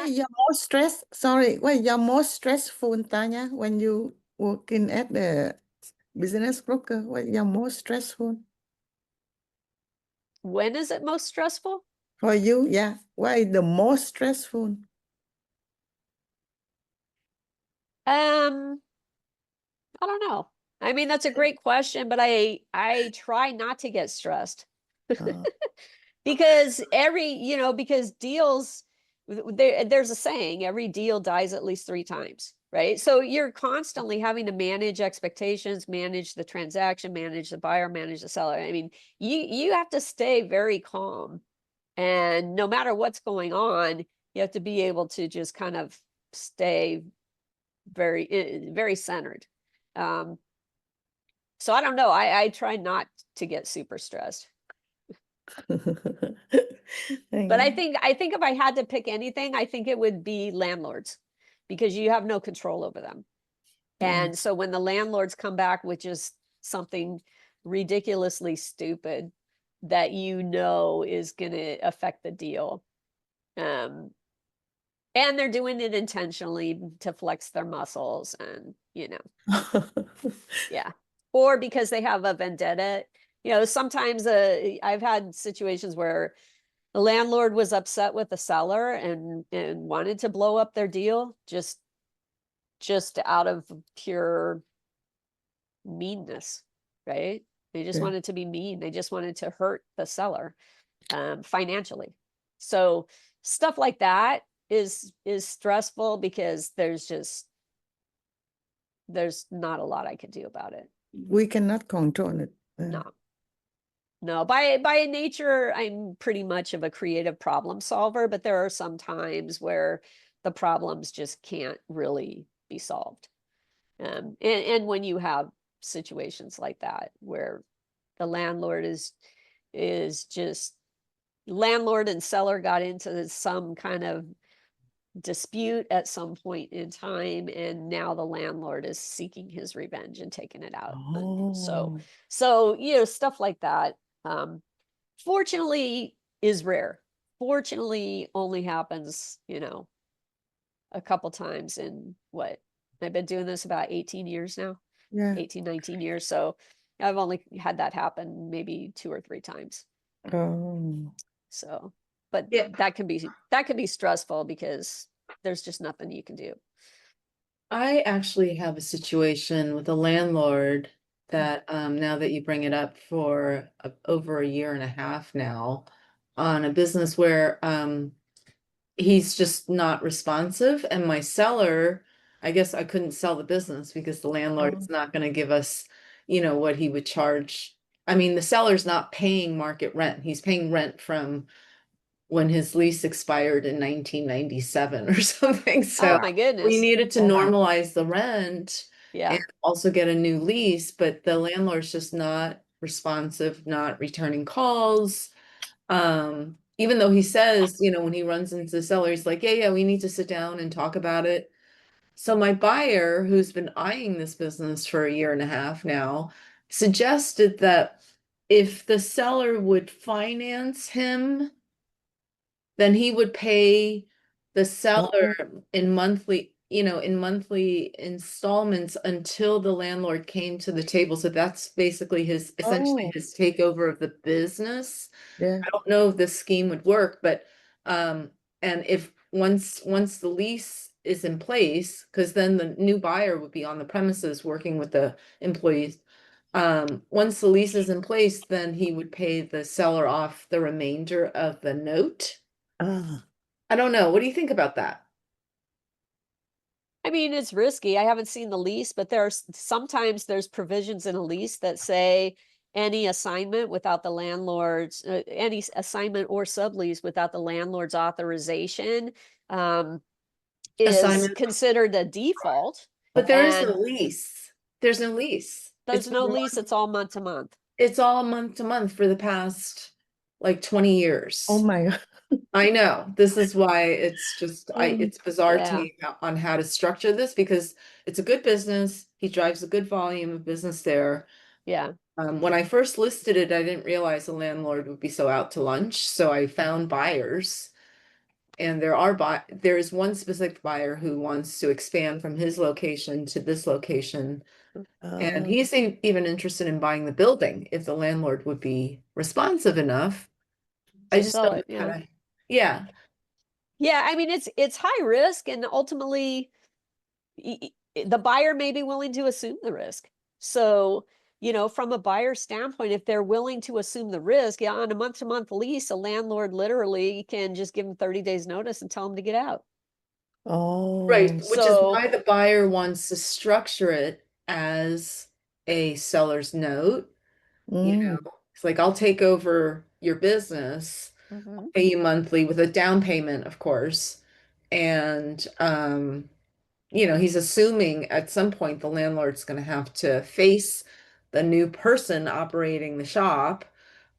Why you're more stressed? Sorry, why you're more stressful, Tanya, when you working at the business broker? Why you're more stressful When is it most stressful? for you? Yeah, why the most stressful? I don't know. I mean, that's a great question, but I try not to get stressed. Uh, Because because deals, there's a saying, every deal dies at least 3 times, right? So you're constantly having to manage expectations, manage the transaction, manage the buyer, manage the seller. I mean, you have to stay very calm, and no matter what's going on, you have to be able to just kind of stay very centered. Um, so I don't know. I try not to get super stressed. But I think if I had to pick anything, I think it would be landlords, because you have no control over them. Yeah. And so when the landlords come back with just something ridiculously stupid that is going to affect the deal, and they're doing it intentionally to flex their muscles, and yeah, or because they have a vendetta. Sometimes I've had situations where the landlord was upset with the seller and wanted to blow up their deal, just out of pure meanness, right? They just Yeah. wanted to be mean. They just wanted to hurt the seller financially. So stuff like that is stressful, because there's not a lot I can do about it. We cannot control it. No. No, by nature, I'm pretty much of a creative problem solver, but there are some times where the problems just can't really be solved. And when you have situations like that where the is just landlord and seller got into some kind of dispute at some point in time, and now the landlord is seeking his revenge and taking it out. Oh. So stuff like that. Fortunately is rare. Fortunately only happens, a couple times in what I've been doing this about 18 years now, Yeah. 18, 19 years. So I've only had that happen maybe 2 or 3 times. Oh. So, but Yeah. that can be stressful, because there's just nothing you can do. I actually have a situation with a landlord that, now that you bring it up, for over a year and a half now, on a business where, he's just not responsive. And my seller, I guess I couldn't sell the business because the landlord is not going to give us, what he would charge. I mean, the seller's not paying market rent. He's paying rent from when his lease expired in 1997 or something. So Oh my goodness. we needed to Oh. normalize the rent Yeah. and also get a new lease, but the landlord's just not responsive, not returning calls. Even though he says, when he runs into the seller, he's like, yeah, we need to sit down and talk about it. So my buyer, who's been eyeing this business for a year and a half now, suggested that if the seller would finance him, then he would pay the seller in monthly installments until the landlord came to the table. So that's basically essentially his takeover of the business. Yeah. I don't know if this scheme would work, but and if once the lease is in place, because then the new buyer would be on the premises working with the employees. Once the lease is in place, then he would pay the seller off the remainder of the note. Ah. I don't know. What do you think about that? I mean, it's risky. I haven't seen the lease, but sometimes there's provisions in a lease that say any assignment without the landlord's any assignment or sublease without the landlord's authorization is Assignment. considered a default. But there is no And lease. There's no lease. there's no lease. It's all month to month. It's all month to month for the past like 20 years. Oh my God. I know. This is why it's just it's bizarre to Yeah. me on how to structure this, because it's a good business. He drives a good volume of business there. Yeah. When I first listed it, I didn't realize the landlord would be so out to lunch. So I found buyers. And there is one specific buyer who wants to expand from his location to this location. And he's even interested in buying the building if the landlord would be responsive enough. I To just sell don't it, yeah. kind of, yeah, Yeah, I mean, it's high risk, and ultimately the buyer may be willing to assume the risk. So, from a buyer standpoint, if they're willing to assume the risk, yeah, on a month-to-month lease, a landlord literally can just give them 30 days notice and tell them to get out. right. Oh, Which is So, why the buyer wants to structure it as a seller's note. You know, mm, it's like, I'll take over your business, mhm, pay you monthly with a down payment, of course. And, he's assuming at some point the landlord's going to have to face the new person operating the shop,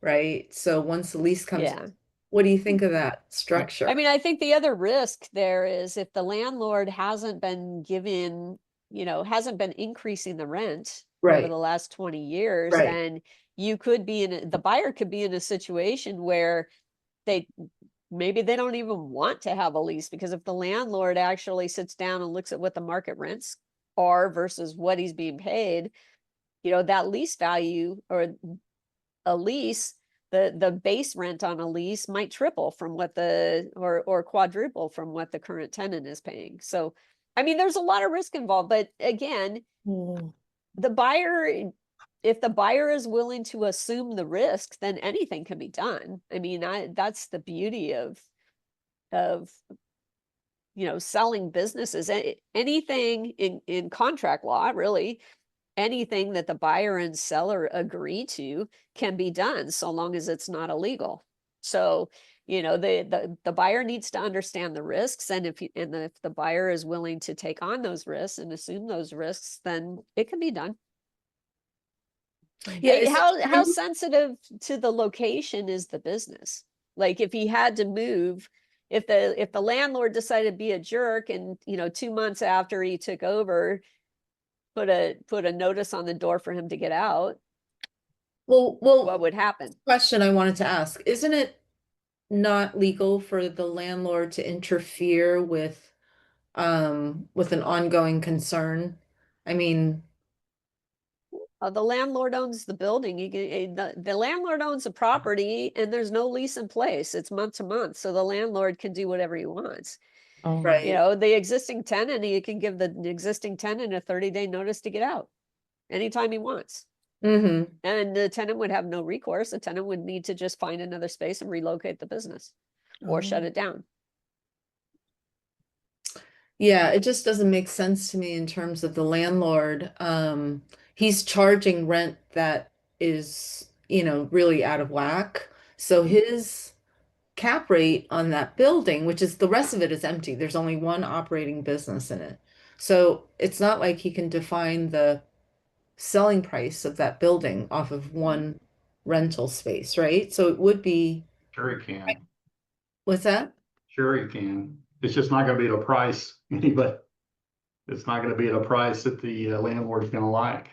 right? So once the lease comes, yeah. what do you think of that structure? I mean, I think the other risk there is if the landlord hasn't been given, hasn't been increasing the rent over Right, the last 20 years, right. then the buyer could be in a situation where they maybe they don't even want to have a lease, because if the landlord actually sits down and looks at what the market rents are versus what he's being paid, that lease value, or a lease, the base rent on a lease might triple from what or quadruple from what the current tenant is paying. So, I mean, there's a lot of risk involved, but again, oh, the buyer if the buyer is willing to assume the risk, then anything can be done. I mean, that's the beauty of selling businesses. Anything in contract law, really, anything that the buyer and seller agree to can be done, so long as it's not illegal. So, the buyer needs to understand the risks, and if the buyer is willing to take on those risks and assume those risks, then it can be done. Yeah, is it How true? sensitive to the location is the business? Like, if he had to move, if the landlord decided to be a jerk, and 2 months after he took over, put a notice on the door for him to get out, what Well, would happen? question I wanted to ask, isn't it not legal for the landlord to interfere with an ongoing concern? I mean, The landlord owns the building. The landlord owns the property, and there's no lease in place. It's month to month, so the landlord can do whatever he wants. oh, right. The existing tenant, he can give the existing tenant a 30-day notice to get out anytime he wants. Mm-hmm. And the tenant would have no recourse. The tenant would need to just find another space and relocate the business or shut oh, it down. Yeah, it just doesn't make sense to me in terms of the landlord. He's charging rent that is, really out of whack. So his cap rate on that building, which is the rest of it is empty. There's only one operating business in it. So it's not like he can define the selling price of that building off of one rental space, right? So it would be, Sure he can. what's that? Sure he can. It's just not gonna be at a price anybody, it's not gonna be at a price that the landlord's gonna like.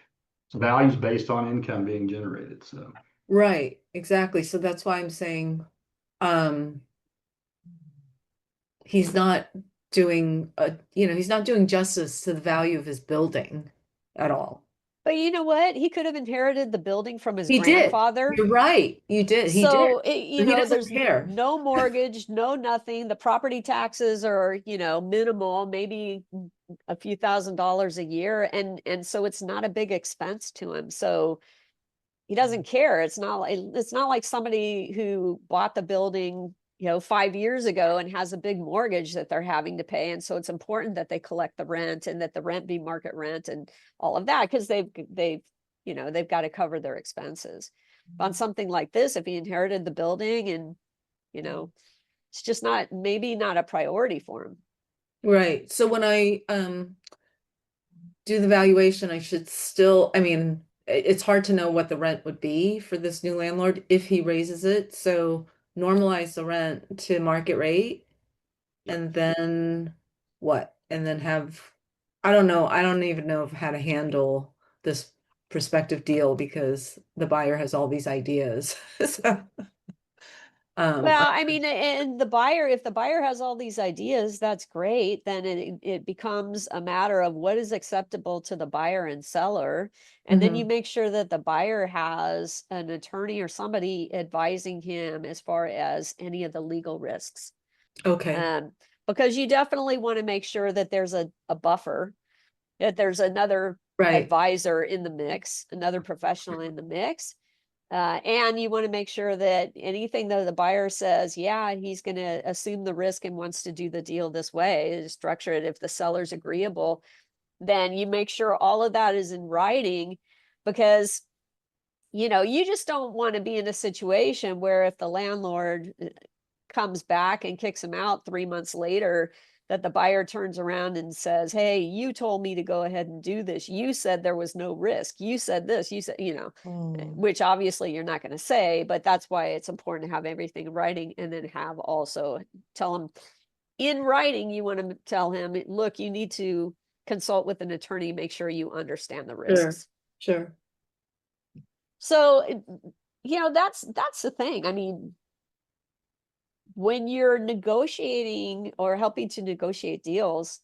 So value's based on income being generated, so. Right, exactly. So that's why I'm saying, um, he's not he's not doing justice to the value of his building at all. But you know what? He could have inherited the building from his He did. grandfather. You're right. You did. He did. So So he doesn't there's care. no mortgage, no nothing. The property taxes are, minimal, maybe a few $1,000s a year, and so it's not a big expense to him. So he doesn't care. It's not like somebody who bought the building, 5 years ago and has a big mortgage that they're having to pay. And so it's important that they collect the rent and that the rent be market rent and all of that, because they've got to cover their expenses. On something like this, if he inherited the building and, it's just maybe not a priority for him. Right. So when I do the valuation, I should still, I mean, it's hard to know what the rent would be for this new landlord if he raises it. So normalize the rent to market rate and then what? And then I don't know, I don't even know how to handle this prospective deal because the buyer has all these ideas. So, Well, I mean, and the buyer, if the buyer has all these ideas, that's great. Then it becomes a matter of what is acceptable to the buyer and seller. And then you make sure that the buyer has an attorney or somebody advising him as far as any of the legal risks. Okay, Because you definitely want to make sure that there's a buffer, that there's another right, advisor in the mix, another professional in the mix. And you want to make sure that anything that the buyer says, yeah, he's going to assume the risk and wants to do the deal this way, structure it. If the seller's agreeable, then you make sure all of that is in writing, because you just don't want to be in a situation where if the landlord comes back and kicks him out 3 months later, that the buyer turns around and says, hey, you told me to go ahead and do this. You said there was no risk. You said this, you said, which obviously you're not going to say, but that's why it's important to have everything in writing, and then have also tell him in writing, you want to tell him, look, you need to consult with an attorney, make sure you understand the risks. sure. So, that's the thing. I mean, when you're negotiating or helping to negotiate deals,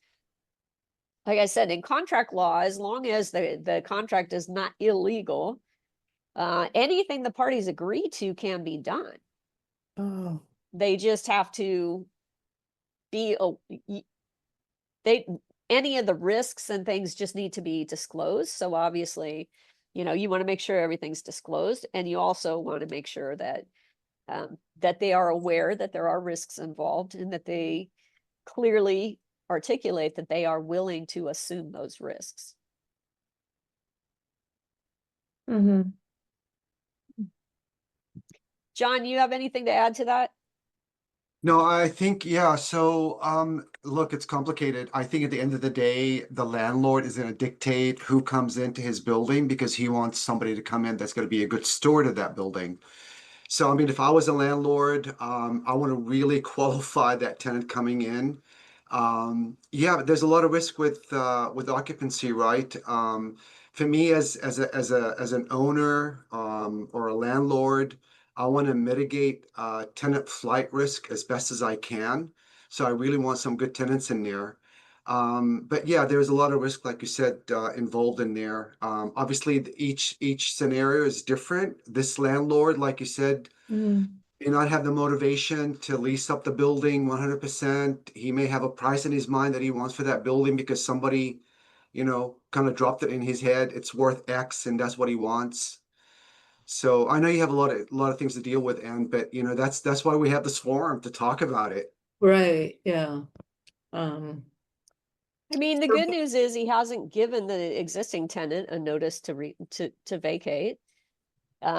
like I said, in contract law, as long as the contract is not illegal, anything the parties agree to can be done. Oh, They just have to be any of the risks and things just need to be disclosed. So obviously, you want to make sure everything's disclosed, and you also want to make sure that that they are aware that there are risks involved, and that they clearly articulate that they are willing to assume those risks. John, you have anything to add to that? No, I think, yeah. So, look, it's complicated. I think at the end of the day, the landlord is going to dictate who comes into his building because he wants somebody to come in that's going to be a good steward of that building. So, I mean, if I was a landlord, I want to really qualify that tenant coming in. Yeah, but there's a lot of risk with occupancy, right? For me, as an owner, or a landlord, I want to mitigate tenant flight risk as best as I can. So I really want some good tenants in there. But yeah, there's a lot of risk, like you said, involved in there. Obviously, each scenario is different. This landlord, like you said, may not have the motivation to lease up the building 100%. He may have a price in his mind that he wants for that building because somebody, kind of dropped it in his head. It's worth X, and that's what he wants. So I know you have a lot of things to deal with, and but that's why we have this forum to talk about it. Right, yeah. I mean, the good news is he hasn't given the existing tenant a notice to vacate,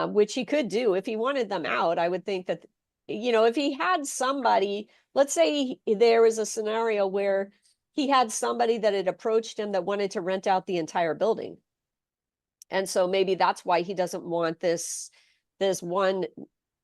which he could do if he wanted them out. I would think that, if he had somebody, let's say there was a scenario where he had somebody that had approached him that wanted to rent out the entire building. And so maybe that's why he doesn't want this one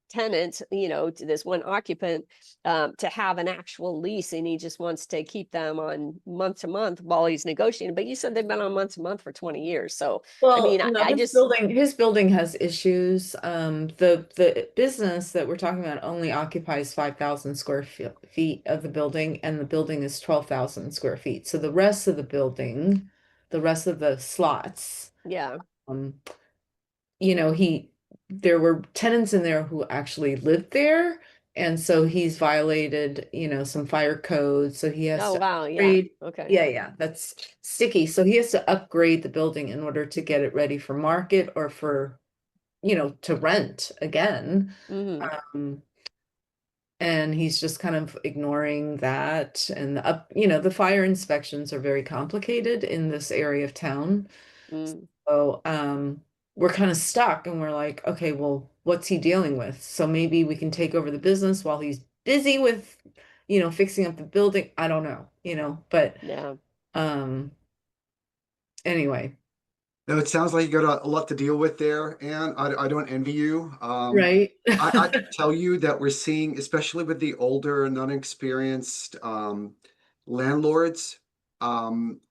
tenant, this one occupant, to have an actual lease, and he just wants to keep them on month to month while he's negotiating. But you said they've been on month to month for 20 years. So, I mean, no, I his just, building has issues. The business that we're talking about only occupies 5,000 square feet of the building, and the building is 12,000 square feet. So the rest of the building, the rest of the slots, yeah. There were tenants in there who actually lived there, and so he's violated, some fire codes, so he has Oh, to wow. Yeah. upgrade. Okay. Yeah, that's sticky. So he has to upgrade the building in order to get it ready for market, or for, to rent again. Hmm. And he's just kind of ignoring that. And the fire inspections are very complicated in this area of town. Mm. So, we're kind of stuck, and we're like, okay, well, what's he dealing with? So maybe we can take over the business while he's busy with, fixing up the building. I don't know, but, Yeah. anyway, No, it sounds like you got a lot to deal with there, and I don't envy you. right? I can tell you that we're seeing, especially with the older and unexperienced landlords,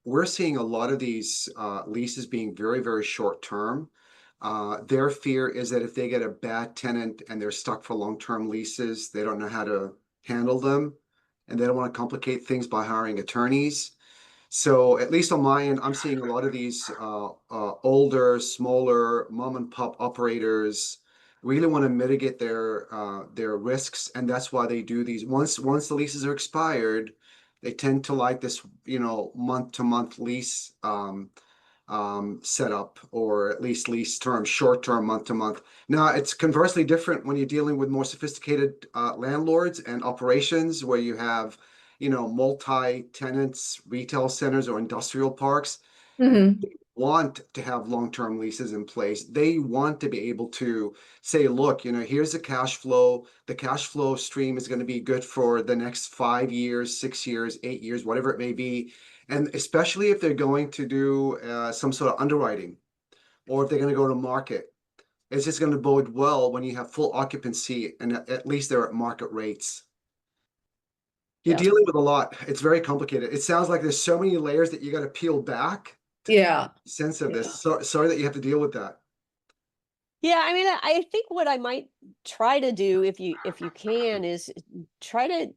we're seeing a lot of these leases being very, very short term. Their fear is that if they get a bad tenant and they're stuck for long-term leases, they don't know how to handle them, and they don't want to complicate things by hiring attorneys. So at least on my end, I'm seeing a lot of these older, smaller mom and pop operators really want to mitigate their risks, and that's why they do these. Once the leases are expired, they tend to like this, month to month lease setup, or at least lease term, short term, month to month. Now, it's conversely different when you're dealing with more sophisticated landlords and operations where you have, multi tenants, retail centers, or industrial parks. Hmm. Want to have long-term leases in place. They want to be able to say, look, here's the cash flow. The cash flow stream is going to be good for the next 5 years, 6 years, 8 years, whatever it may be. And especially if they're going to do some sort of underwriting, or if they're going to go to market, it's just going to bode well when you have full occupancy and at least they're at market rates. You're Yeah. dealing with a lot. It's very complicated. It sounds like there's so many layers that you got to peel back to Yeah. sense of Yeah. this. Sorry that you have to deal with that. Yeah, I mean, I think what I might try to do, if you can, is try to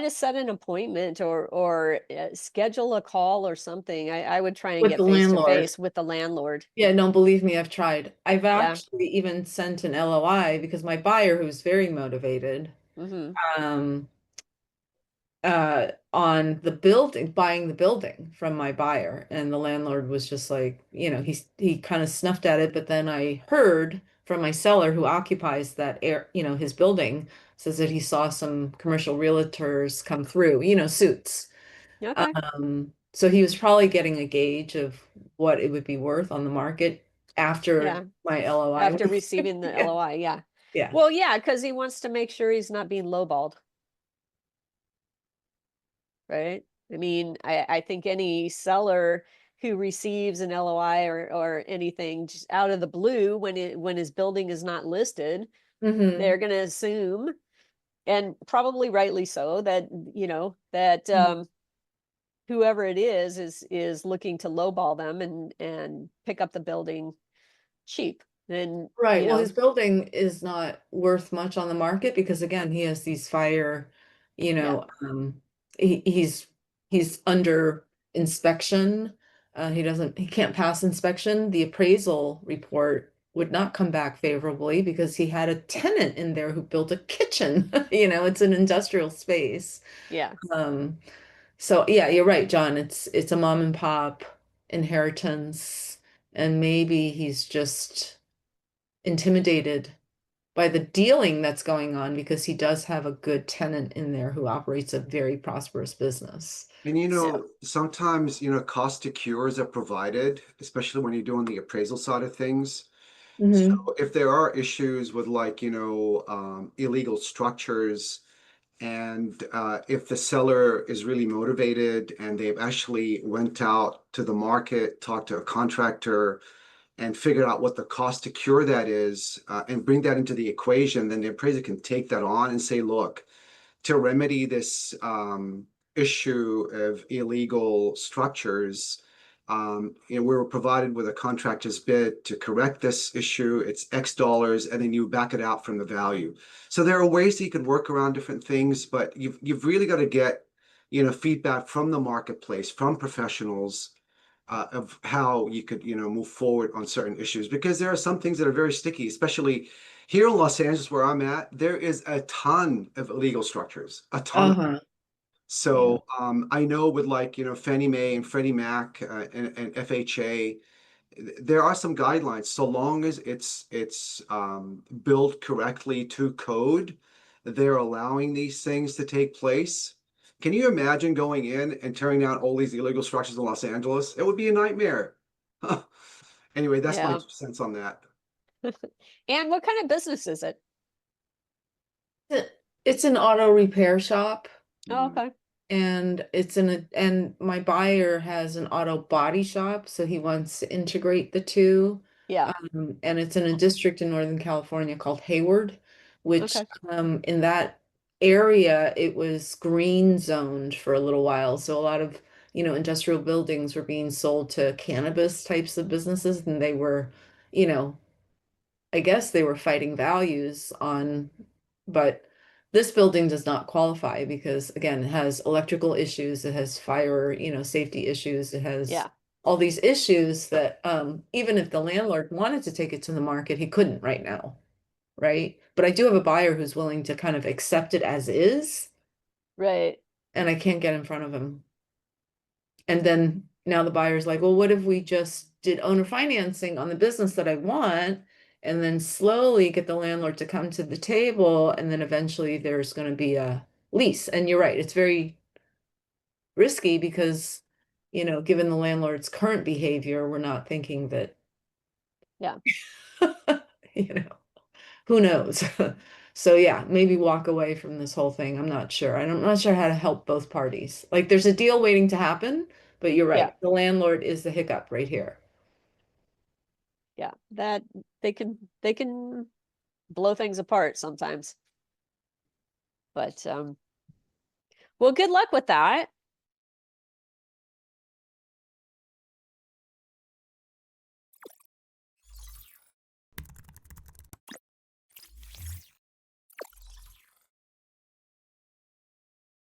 set an appointment, or schedule a call or something. I would try and With get the face to landlord. face with the landlord. Yeah, no, believe me, I've tried. I've Yeah. actually even sent an LOI because my buyer, who's very motivated, Mm-hmm. um, on the buying the building from my buyer, and the landlord was just like, he kind of snuffed at it, but then I heard from my seller who occupies that his building, says that he saw some commercial realtors come through, suits. Okay. So he was probably getting a gauge of what it would be worth on the market after Yeah. my LOI. After receiving the Yeah. LOI, yeah. Yeah. Well, yeah, because he wants to make sure he's not being lowballed, right? I mean, I think any seller who receives an LOI or anything just out of the blue when his building is not listed, Hmm. they're gonna assume, and probably rightly so, that that whoever it is looking to lowball them and pick up the building cheap. And Right. Well, his building is not worth much on the market because again, he has these fire, you yeah, know, he's under inspection. He can't pass inspection. The appraisal report would not come back favorably because he had a tenant in there who built a kitchen. It's an industrial space. yeah, Um, so yeah, you're right, John. It's a mom and pop inheritance, and maybe he's just intimidated by the dealing that's going on because he does have a good tenant in there who operates a very prosperous business. And so sometimes, cost to cures are provided, especially when you're doing the appraisal side of things. So Hmm. if there are issues with like, illegal structures, and if the seller is really motivated and they've actually went out to the market, talked to a contractor, and figured out what the cost to cure that is, and bring that into the equation, then the appraiser can take that on and say, look, to remedy this issue of illegal structures, we were provided with a contractor's bid to correct this issue. It's X dollars, and then you back it out from the value. So there are ways that you could work around different things, but you've really got to get, feedback from the marketplace, from professionals, of how you could, move forward on certain issues, because there are some things that are very sticky, especially here in Los Angeles where I'm at. There is a ton of illegal structures, a ton. Uh-huh. Yeah. So I know with like, Fannie Mae and Freddie Mac, and FHA, there are some guidelines. So long as it's built correctly to code, they're allowing these things to take place. Can you imagine going in and tearing down all these illegal structures in Los Angeles? It would be a nightmare. Anyway, that's my yeah. 2 cents on that. And what kind of business is it? It's an auto repair shop. Oh, Mm. okay. And my buyer has an auto body shop, so he wants to integrate the two. Yeah. And it's in a district in Northern California called Hayward, which Okay. in that area it was green zoned for a little while. So a lot of, industrial buildings were being sold to cannabis types of businesses, and they were you know, I guess they were fighting values on, but this building does not qualify because again, it has electrical issues, it has fire, safety issues, it has Yeah. all these issues that even if the landlord wanted to take it to the market, he couldn't right now. Right? But I do have a buyer who's willing to kind of accept it as is, Right. and I can't get in front of him. And then now the buyer's like, well, what if we just did owner financing on the business that I want, and then slowly get the landlord to come to the table, and then eventually there's going to be a lease. And you're right, it's very risky because, given the landlord's current behavior, we're not thinking that, Yeah. Who knows? So yeah, maybe walk away from this whole thing. I'm not sure. I'm not sure how to help both parties. Like there's a deal waiting to happen, but you're right. Yeah. The landlord is the hiccup right here. Yeah. That they can blow things apart sometimes. But well, good luck with that.